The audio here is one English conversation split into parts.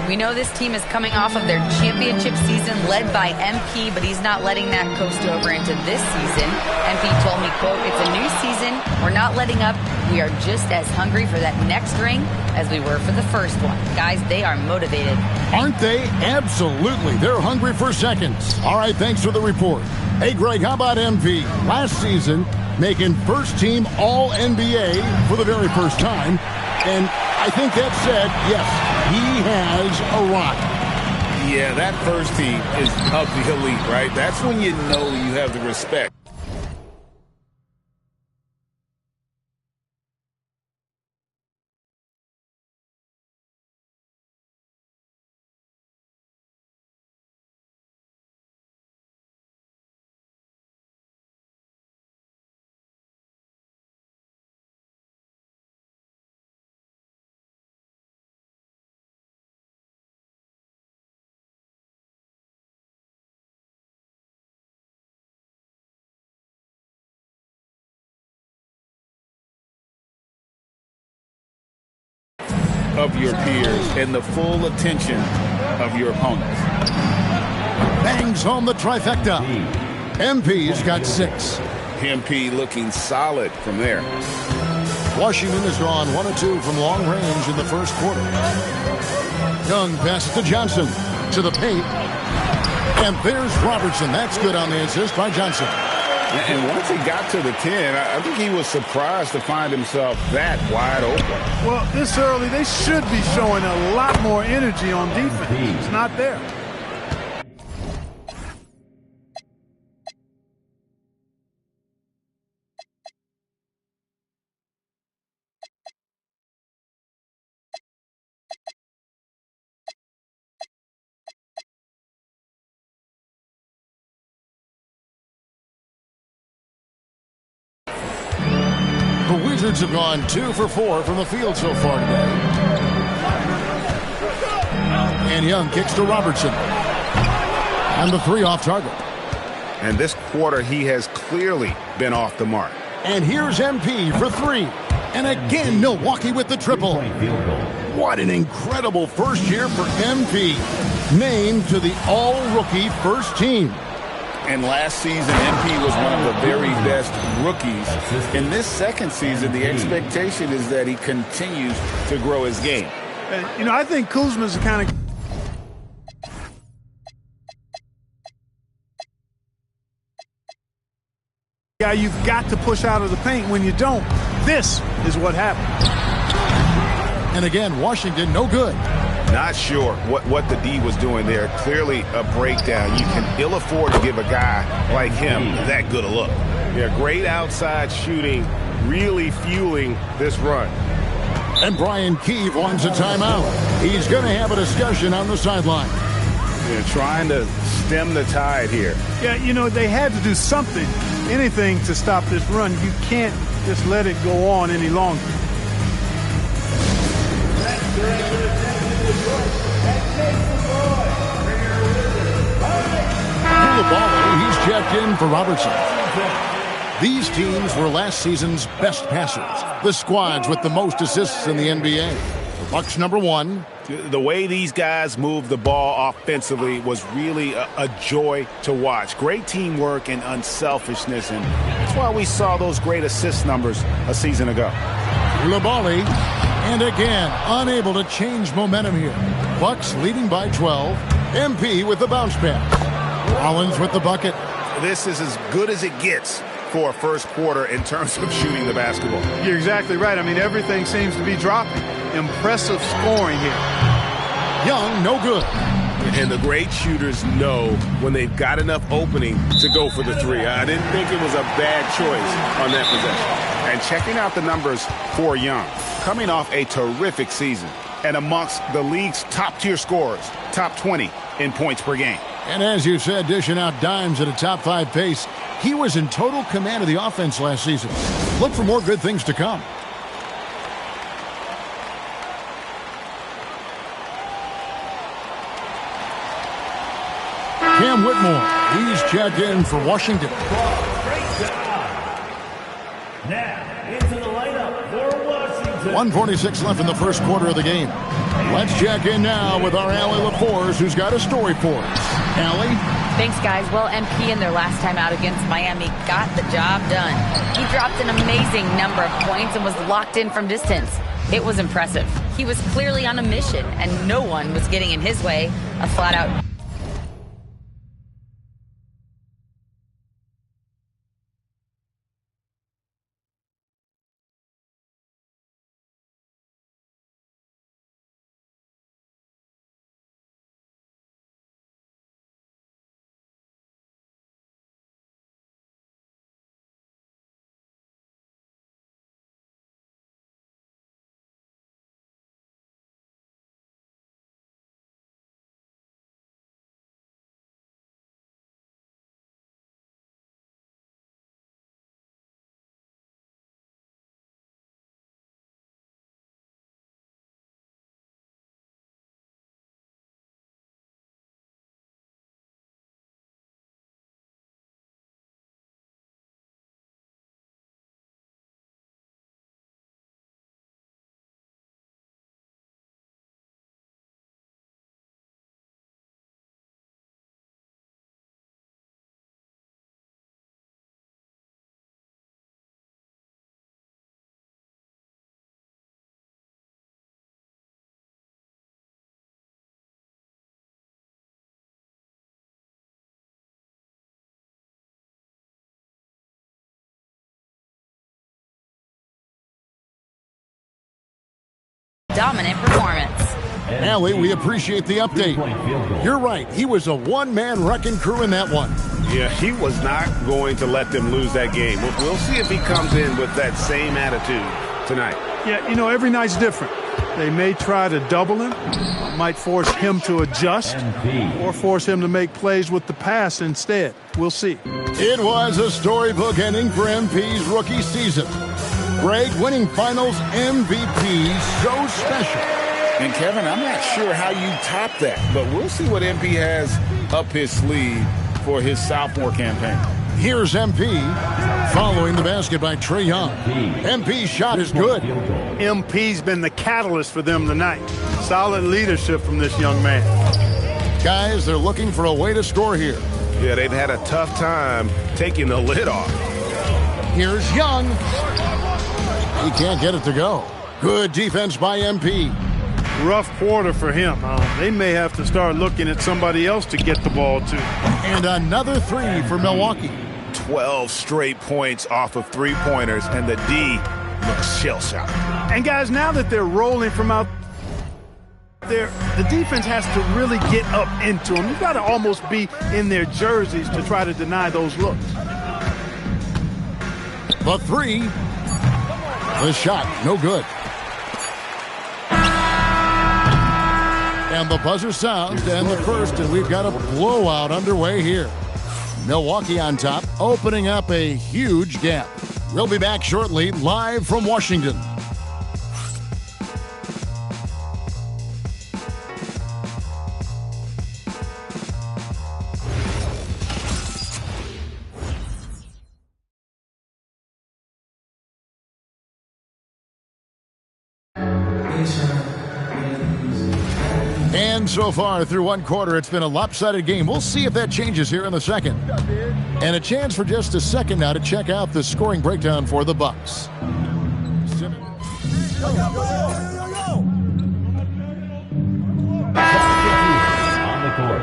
We know this team is coming off of their championship season led by MP, but he's not letting that coast over into this season. MP told me, quote, "It's a new season. We're not letting up. We are just as hungry for that next ring as we were for the first one." Guys, they are motivated. Aren't they? Absolutely. They're hungry for seconds. All right, thanks for the report. Hey, Greg, how about MP? Last season, making first-team All-NBA for the very first time. And I think that said, yes, he has arrived. Yeah, that first team is of the elite, right? That's when you know you have the respect. Of your peers and the full attention of your opponents. Bangs home the trifecta. MP's got 6. MP looking solid from there. Washington has gone 1 of 2 from long range in the first quarter. Young passes to Johnson to the paint. And there's Robertson. That's good on the assist by Johnson. And once he got to the 10, I think he was surprised to find himself that wide open. Well, this early, they should be showing a lot more energy on defense. It's not there. The Wizards have gone 2 for 4 from the field so far today. And Young kicks to Robertson. And the 3 off target. And this quarter, he has clearly been off the mark. And here's MP for 3. And again, Milwaukee with the triple. What an incredible first year for MP. Named to the all-rookie first team. And last season, MP was one of the very best rookies. In this second season, the expectation is that he continues to grow his game. You know, I think Kuzma's the kind of guy you've got to push out of the paint. When you don't, this is what happens. And again, Washington, no good. Not sure what the D was doing there. Clearly a breakdown. You can ill afford to give a guy like him that good a look. Yeah, great outside shooting, really fueling this run. And Brian Keefe wants a timeout. He's going to have a discussion on the sideline. Yeah, trying to stem the tide here. Yeah, you know, they had to do something, anything to stop this run. You can't just let it go on any longer. He's checked in for Robertson. These teams were last season's best passers. The squads with the most assists in the NBA. The Bucks number 1. The way these guys moved the ball offensively was really a joy to watch. Great teamwork and unselfishness, and that's why we saw those great assist numbers a season ago. Coulibaly, and again, unable to change momentum here. Bucks leading by 12. MP with the bounce pass. Rollins with the bucket. This is as good as it gets for a first quarter in terms of shooting the basketball. You're exactly right. I mean, everything seems to be dropping. Impressive scoring here. Young, no good. And the great shooters know when they've got enough opening to go for the 3. I didn't think it was a bad choice on that possession. And checking out the numbers for Young, coming off a terrific season and amongst the league's top-tier scorers, top 20 in points per game. And as you said, dishing out dimes at a top 5 pace, he was in total command of the offense last season. Look for more good things to come. Cam Whitmore, he's checked in for Washington. Now, into the lineup for Washington. 1:46 left in the first quarter of the game. Let's check in now with our Allie LaForce, who's got a story for us. Allie? Thanks, guys. Well, MP in their last time out against Miami got the job done. He dropped an amazing number of points and was locked in from distance. It was impressive. He was clearly on a mission, and no one was getting in his way. A flat-out dominant performance. Allie, we appreciate the update. You're right. He was a one-man wrecking crew in that one. Yeah, he was not going to let them lose that game. We'll see if he comes in with that same attitude tonight. Yeah, you know, every night's different. They may try to double him, might force him to adjust, or force him to make plays with the pass instead. We'll see. It was a storybook ending for MP's rookie season. Greg, winning finals MVP, so special. And Kevin, I'm not sure how you top that, but we'll see what MP has up his sleeve for his sophomore campaign. Here's MP following the basket by Trae Young. MP's shot is good. MP's been the catalyst for them tonight. Solid leadership from this young man. Guys, they're looking for a way to score here. Yeah, they've had a tough time taking the lid off. Here's Young. He can't get it to go. Good defense by MP. Rough quarter for him. They may have to start looking at somebody else to get the ball to. And another three for Milwaukee. 12 straight points off of three-pointers, and the D looks shell-shocked. And guys, now that they're rolling from out there, the defense has to really get up into them. You've got to almost be in their jerseys to try to deny those looks. The three. The shot, no good. And the buzzer sounds, and the first, and we've got a blowout underway here. Milwaukee on top, opening up a huge gap. We'll be back shortly, live from Washington. And so far through one quarter, it's been a lopsided game. We'll see if that changes here in the second. And a chance for just a second now to check out the scoring breakdown for the Bucks. On the court.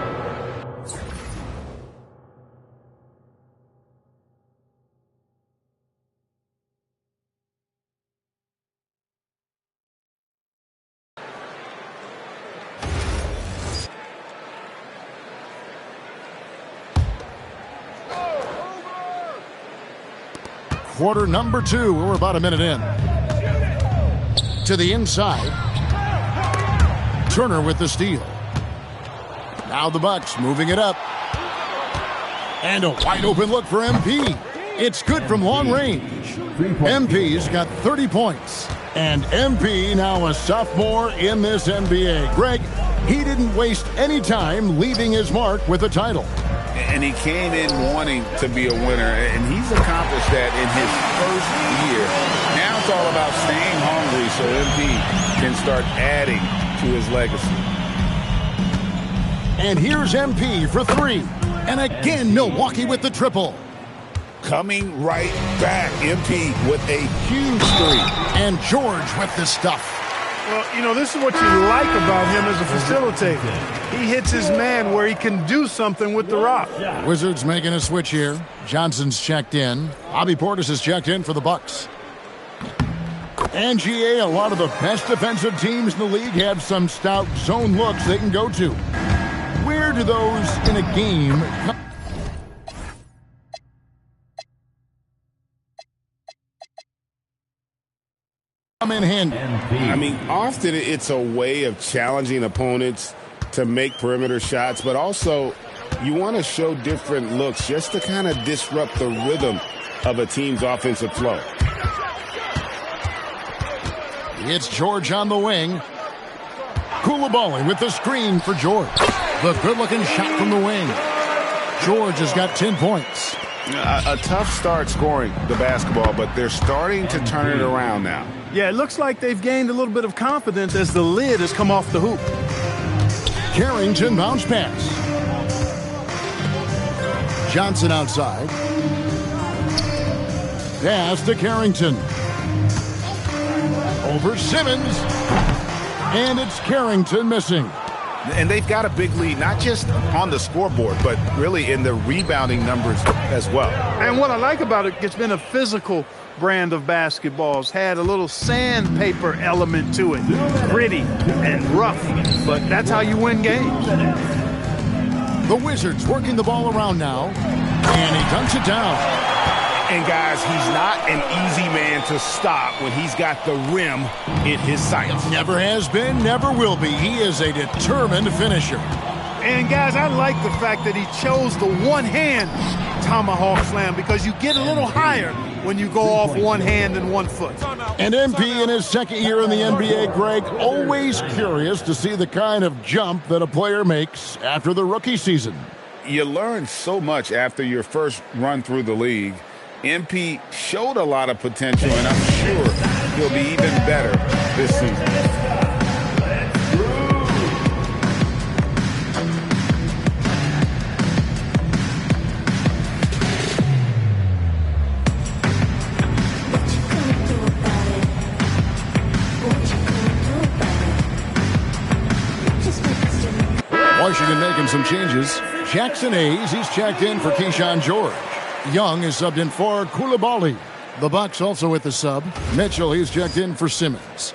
Quarter number two. We're about a minute in. To the inside. Turner with the steal. Now the Bucks moving it up. And a wide open look for MP. It's good from long range. MP's got 30 points. And MP now a sophomore in this NBA. Greg, he didn't waste any time leaving his mark with a title. And he came in wanting to be a winner, and he's accomplished that in his first year. Now it's all about staying hungry so MP can start adding to his legacy. And here's MP for three. And again, Milwaukee with the triple. Coming right back, MP with a huge three. And George with the stuff. Well, you know, this is what you like about him as a facilitator. He hits his man where he can do something with the rock. Wizards making a switch here. Johnson's checked in. Bobby Portis is checked in for the Bucks. And GA, a lot of the best defensive teams in the league have some stout zone looks they can go to. Where do those in a game come in handy? I mean, often it's a way of challenging opponents to make perimeter shots, but also you want to show different looks just to kind of disrupt the rhythm of a team's offensive flow. It's George on the wing. Coulibaly with the screen for George. The good-looking shot from the wing. George has got 10 points. A tough start scoring the basketball, but they're starting to turn it around now. Yeah, it looks like they've gained a little bit of confidence as the lid has come off the hoop. Carrington bounce pass. Johnson outside. Pass to Carrington. Over Simmons. And it's Carrington missing. And they've got a big lead, not just on the scoreboard, but really in the rebounding numbers as well. And what I like about it, it's been a physical brand of basketball. It's had a little sandpaper element to it. Gritty and rough, but that's how you win games. The Wizards working the ball around now. And he dunks it down. And, guys, he's not an easy man to stop when he's got the rim in his sights. Never has been, never will be. He is a determined finisher. And, guys, I like the fact that he chose the one-hand tomahawk slam because you get a little higher when you go off one hand and 1 foot. And MP in his second year in the NBA, Greg, always curious to see the kind of jump that a player makes after the rookie season. You learn so much after your first run through the league. MP showed a lot of potential, and I'm sure he'll be even better this season. Washington making some changes. Jackson Hayes, he's checked in for Keyshawn George. Young is subbed in for Coulibaly. The Bucks also with the sub. Mitchell, he's checked in for Simmons.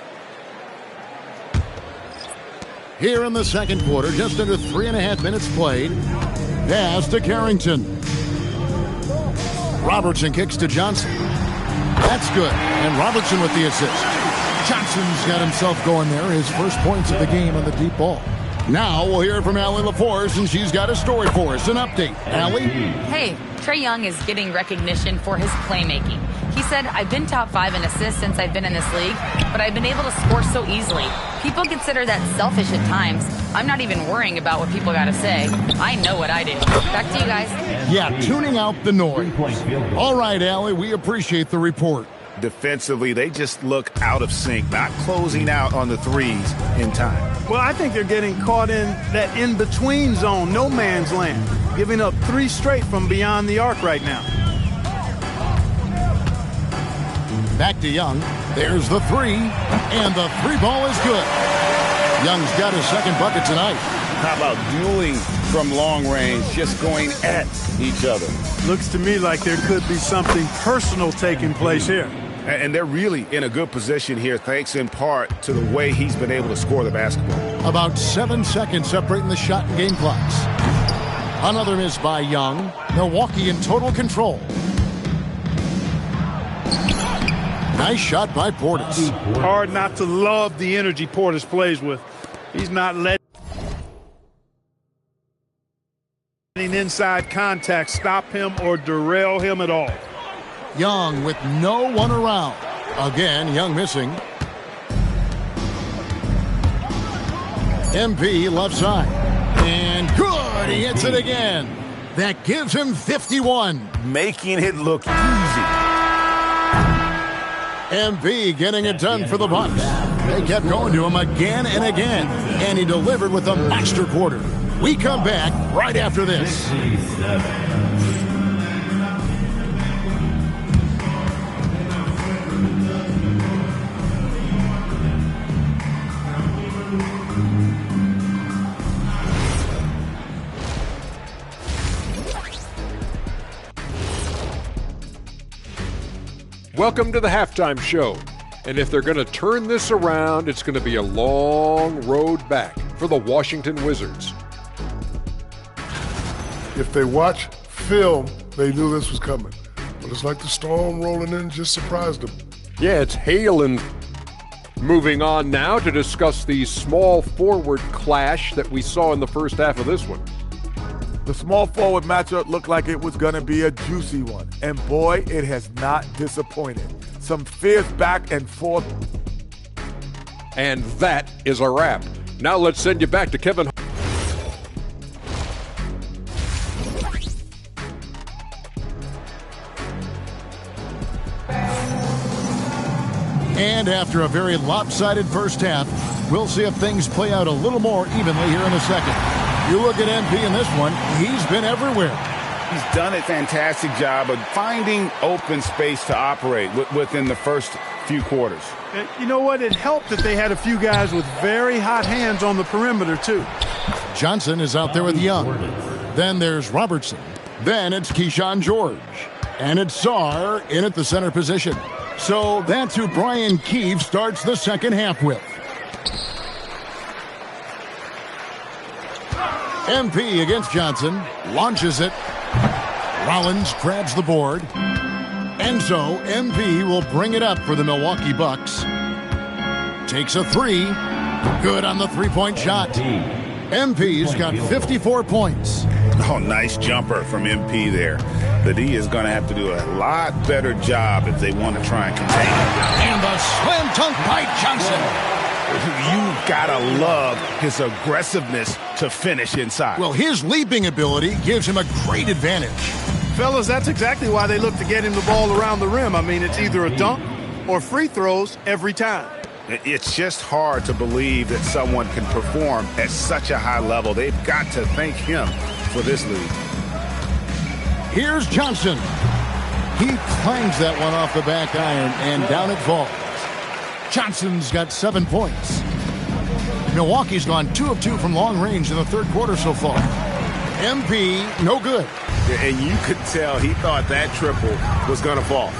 Here in the second quarter, just under 3.5 minutes played. Pass to Carrington. Robertson kicks to Johnson. That's good. And Robertson with the assist. Johnson's got himself going there. His first points of the game on the deep ball. Now we'll hear from Allie LaForce, and she's got a story for us. An update. Allie? Hey, Trae Young is getting recognition for his playmaking. He said, I've been top 5 in assists since I've been in this league, but I've been able to score so easily. People consider that selfish at times. I'm not even worrying about what people got to say. I know what I do. Back to you guys. Yeah, tuning out the noise. All right, Allie, we appreciate the report. Defensively, they just look out of sync, not closing out on the threes in time. Well, I think they're getting caught in that in-between zone, no man's land, giving up 3 straight from beyond the arc right now. Back to Young. There's the 3, and the 3 ball is good. Young's got his second bucket tonight. How about dueling from long range, just going at each other? Looks to me like there could be something personal taking place here. And they're really in a good position here, thanks in part to the way he's been able to score the basketball. About 7 seconds separating the shot and game clocks. Another miss by Young. Milwaukee in total control. Nice shot by Portis. Hard not to love the energy Portis plays with. He's not letting inside contact stop him or derail him at all. Young with no one around. Again, Young missing. MP left side. And good! He hits it again. That gives him 51. Making it look easy. MP getting it done for the Bucks. They kept going to him again and again, and he delivered with a master quarter. We come back right after this. Welcome to the halftime show. And if they're going to turn this around, it's going to be a long road back for the Washington Wizards. If they watch film, they knew this was coming. But it's like the storm rolling in just surprised them. Yeah, it's hailing. Moving on now to discuss the small forward clash that we saw in the first half of this one. The small forward matchup looked like it was going to be a juicy one. And boy, it has not disappointed. Some fierce back and forth. And that is a wrap. Now let's send you back to Kevin. And after a very lopsided first half, we'll see if things play out a little more evenly here in a second. You look at MP in this one, he's been everywhere. He's done a fantastic job of finding open space to operate within the first few quarters. You know what? It helped that they had a few guys with very hot hands on the perimeter, too. Johnson is out there with Young. Then there's Robertson. Then it's Keyshawn George. And it's Sarr in at the center position. So that's who Brian Keefe starts the second half with. MP against Johnson, launches it. Rollins grabs the board. And so MP will bring it up for the Milwaukee Bucks. Takes a three. Good on the three-point shot. MP's got 54 points. Oh, nice jumper from MP there. The D is going to have to do a lot better job if they want to try and contain it. And the slam dunk by Johnson. You've got to love his aggressiveness to finish inside. Well, his leaping ability gives him a great advantage. Fellas, that's exactly why they look to get him the ball around the rim. I mean, it's either a dunk or free throws every time. It's just hard to believe that someone can perform at such a high level. They've got to thank him for this lead. Here's Johnson. He clangs that one off the back iron, and down it falls. Johnson's got 7 points. Milwaukee's gone 2 of 2 from long range in the third quarter so far. MP, no good. And you could tell he thought that triple was going to fall.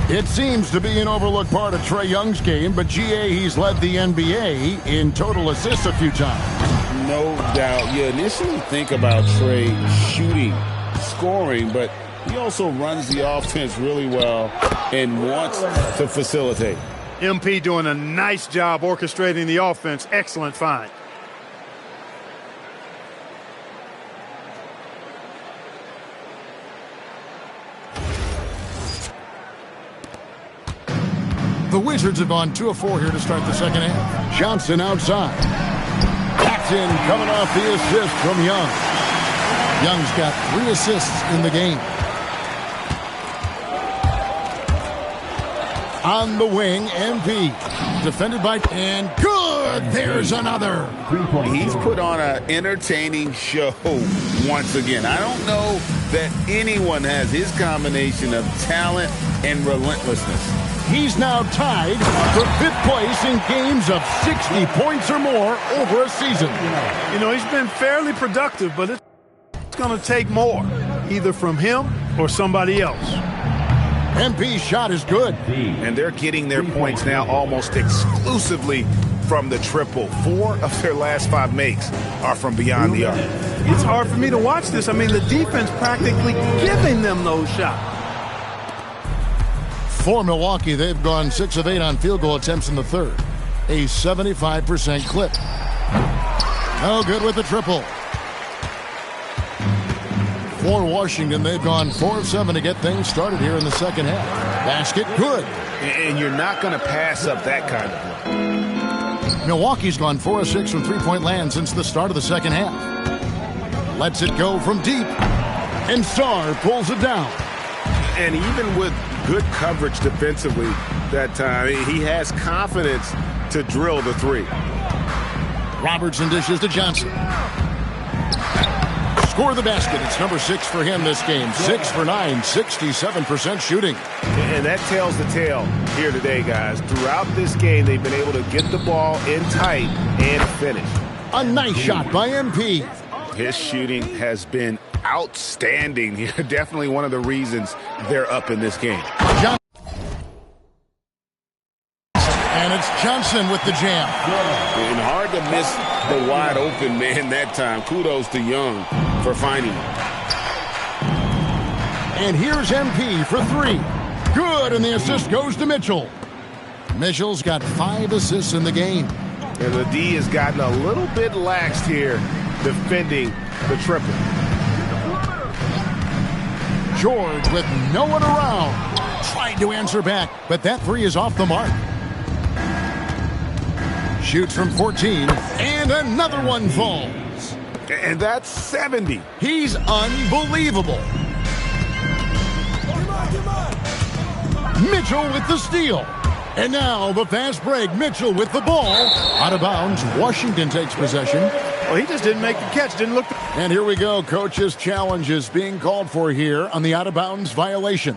It seems to be an overlooked part of Trae Young's game, but GA, he's led the NBA in total assists a few times. No doubt. You initially think about Trae shooting, scoring, but he also runs the offense really well and wants to facilitate. MP doing a nice job orchestrating the offense. Excellent find. The Wizards have gone 2 of 4 here to start the second half. Johnson outside. Captain coming off the assist from Young. Young's got 3 assists in the game. On the wing, MP. Defended by... And good! There's another. He's put on an entertaining show once again. I don't know that anyone has his combination of talent and relentlessness. He's now tied for 5th place in games of 60 points or more over a season. You know, he's been fairly productive, but it's going to take more, either from him or somebody else. MP's shot is good. And they're getting their points now almost exclusively from the triple. 4 of their last 5 makes are from beyond the arc. It's hard for me to watch this. I mean, the defense practically giving them those shots. For Milwaukee, they've gone 6 of 8 on field goal attempts in the third. A 75% clip. No good with the triple. For Washington, they've gone 4 of 7 to get things started here in the second half. Basket, good. And you're not going to pass up that kind of play. Milwaukee's gone 4 of 6 from three-point land since the start of the second half. Lets it go from deep. And Sarr pulls it down. And even with good coverage defensively that time. He has confidence to drill the three. Robertson dishes to Johnson. Score the basket. It's number 6 for him this game. 6 for 9, 67% shooting. And that tells the tale here today, guys. Throughout this game, they've been able to get the ball in tight and finish. A nice shot by MP. His shooting has been outstanding. Definitely one of the reasons they're up in this game. And it's Johnson with the jam. And hard to miss the wide open man that time. Kudos to Young for finding him. And here's MP for 3. Good, and the assist goes to Mitchell. Mitchell's got 5 assists in the game. And the D has gotten a little bit laxed here defending the triple. George with no one around. Tried to answer back, but that 3 is off the mark. Shoots from 14, and another one falls. And that's 70. He's unbelievable. Mitchell with the steal. And now the fast break. Mitchell with the ball. Out of bounds. Washington takes possession. Well, he just didn't make the catch. Didn't look. And here we go. Coach's challenge is being called for here on the out of bounds violation.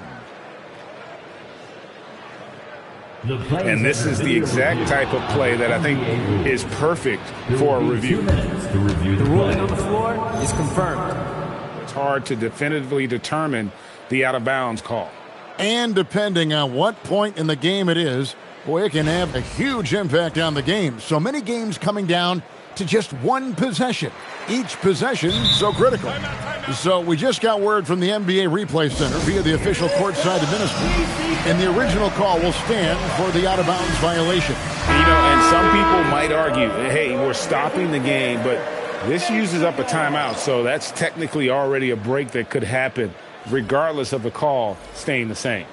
And this is the exact type of play that I think is perfect for a review. The ruling on the floor is confirmed. It's hard to definitively determine the out of bounds call. And depending on what point in the game it is, boy, it can have a huge impact on the game. So many games coming down to just one possession. Each possession so critical. So we just got word from the NBA Replay Center via the official courtside administrator. And the original call will stand for the out-of-bounds violation. And some people might argue, hey, we're stopping the game, but this uses up a timeout. So that's technically already a break that could happen regardless of the call staying the same.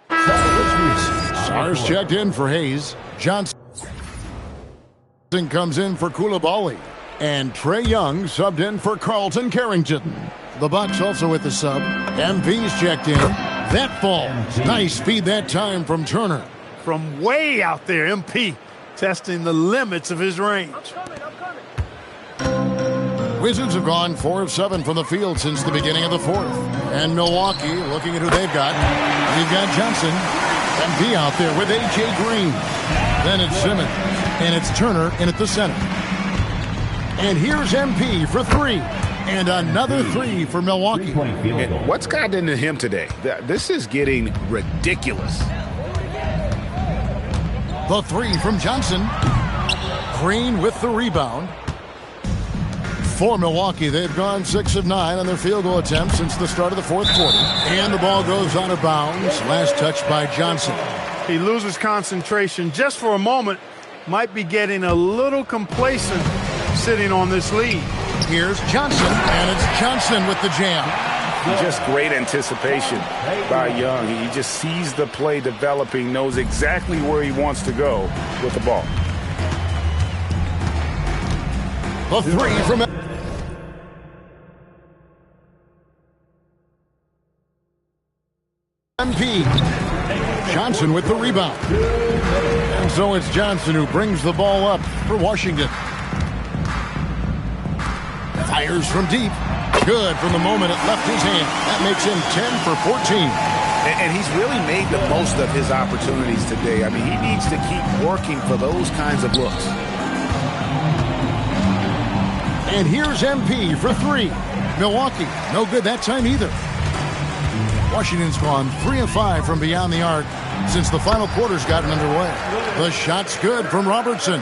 Sars checked in for Hayes. Johnson comes in for Coulibaly. And Trae Young subbed in for Carlton Carrington. The Bucks also with the sub. MV's checked in. That falls. Nice feed that time from Turner. From way out there, MP testing the limits of his range. Wizards have gone 4 of 7 from the field since the beginning of the 4th. And Milwaukee looking at who they've got. We've got Johnson. MP out there with A.J. Green. Then it's Simmons. And it's Turner in at the center. And here's MP for 3. And another 3 for Milwaukee. And what's gotten into him today? This is getting ridiculous. The 3 from Johnson. Green with the rebound. For Milwaukee, they've gone 6 of 9 on their field goal attempts since the start of the 4th quarter. And the ball goes out of bounds. Last touch by Johnson. He loses concentration just for a moment. Might be getting a little complacent sitting on this lead. Here's Johnson, and it's Johnson with the jam. Just great anticipation by Young. He just sees the play developing, knows exactly where he wants to go with the ball. The 3 from MP. Johnson with the rebound. And so it's Johnson who brings the ball up for Washington. Fires from deep. Good from the moment it left his hand. That makes him 10 for 14. And he's really made the most of his opportunities today. I mean, he needs to keep working for those kinds of looks. And here's MP for 3. Milwaukee, no good that time either. Washington's gone 3 of 5 from beyond the arc since the final quarter's gotten underway. The shot's good from Robertson.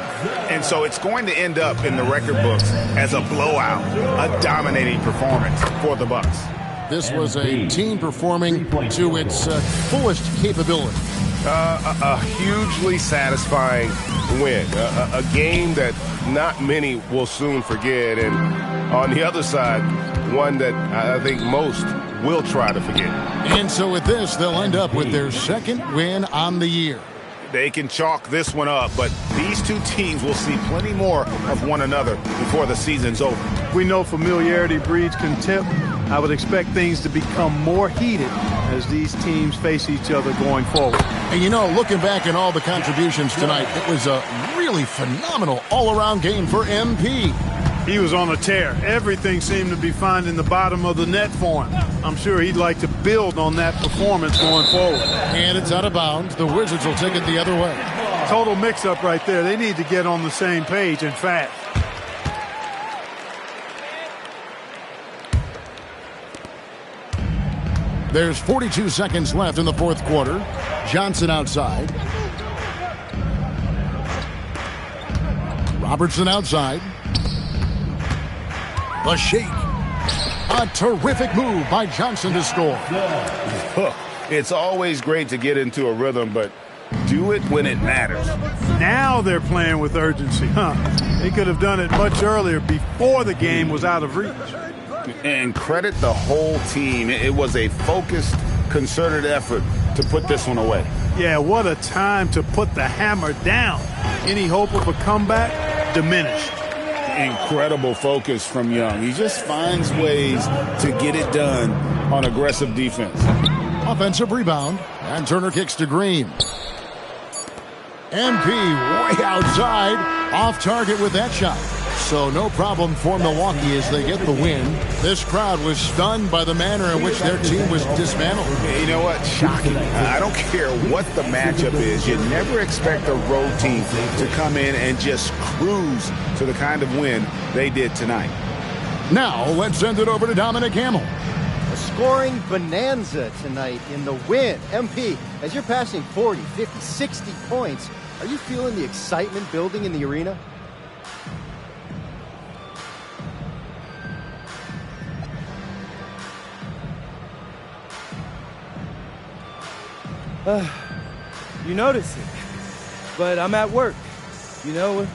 And so it's going to end up in the record books as a blowout, a dominating performance for the Bucks. This was a team performing to its fullest capability. A hugely satisfying win. A game that not many will soon forget. And on the other side, one that I think most will try to forget. And so with this, they'll end up with their 2nd win on the year. They can chalk this one up, but these two teams will see plenty more of one another before the season's over. We know familiarity breeds contempt. I would expect things to become more heated as these teams face each other going forward. And you know, looking back at all the contributions tonight, it was a really phenomenal all-around game for MP. He was on a tear. Everything seemed to be finding the bottom of the net for him. I'm sure he'd like to build on that performance going forward. And it's out of bounds. The Wizards will take it the other way. Total mix-up right there. They need to get on the same page and fast. There's 42 seconds left in the fourth quarter. Johnson outside. Robertson outside. The shake. A terrific move by Johnson to score. It's always great to get into a rhythm, but do it when it matters. Now they're playing with urgency, huh? They could have done it much earlier before the game was out of reach. And credit the whole team. It was a focused, concerted effort to put this one away. Yeah, what a time to put the hammer down. Any hope of a comeback? Diminished. Incredible focus from Young. He just finds ways to get it done on aggressive defense. Offensive rebound, and Turner kicks to Green. MP way outside, off target with that shot. So no problem for Milwaukee as they get the win. This crowd was stunned by the manner in which their team was dismantled. You know what? Shocking. I don't care what the matchup is. You never expect a road team to come in and just cruise to the kind of win they did tonight. Now let's send it over to Dominic Hamill. A scoring bonanza tonight in the win. MP, as you're passing 40, 50, 60 points, are you feeling the excitement building in the arena? You notice it, but I'm at work. You know,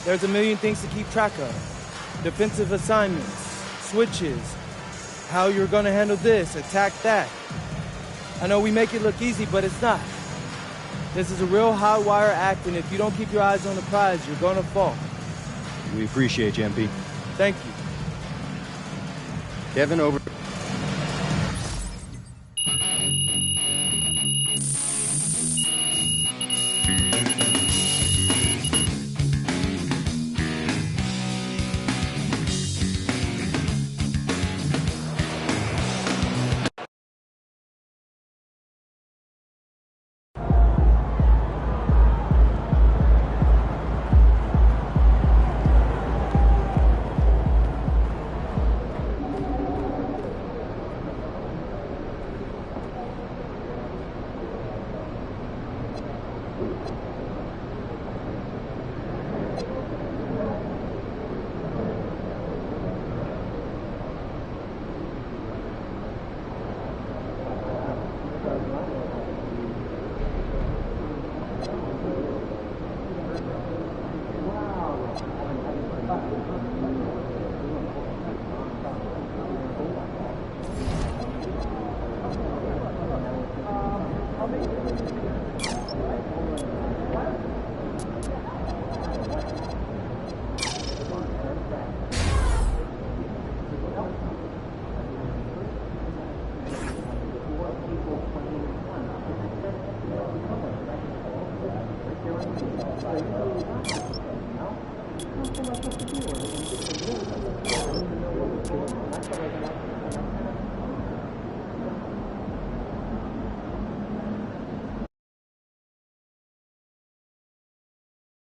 there's a million things to keep track of. Defensive assignments, switches, how you're going to handle this, attack that. I know we make it look easy, but it's not. This is a real high-wire act, and if you don't keep your eyes on the prize, you're going to fall. We appreciate you, MP. Thank you. Kevin, over.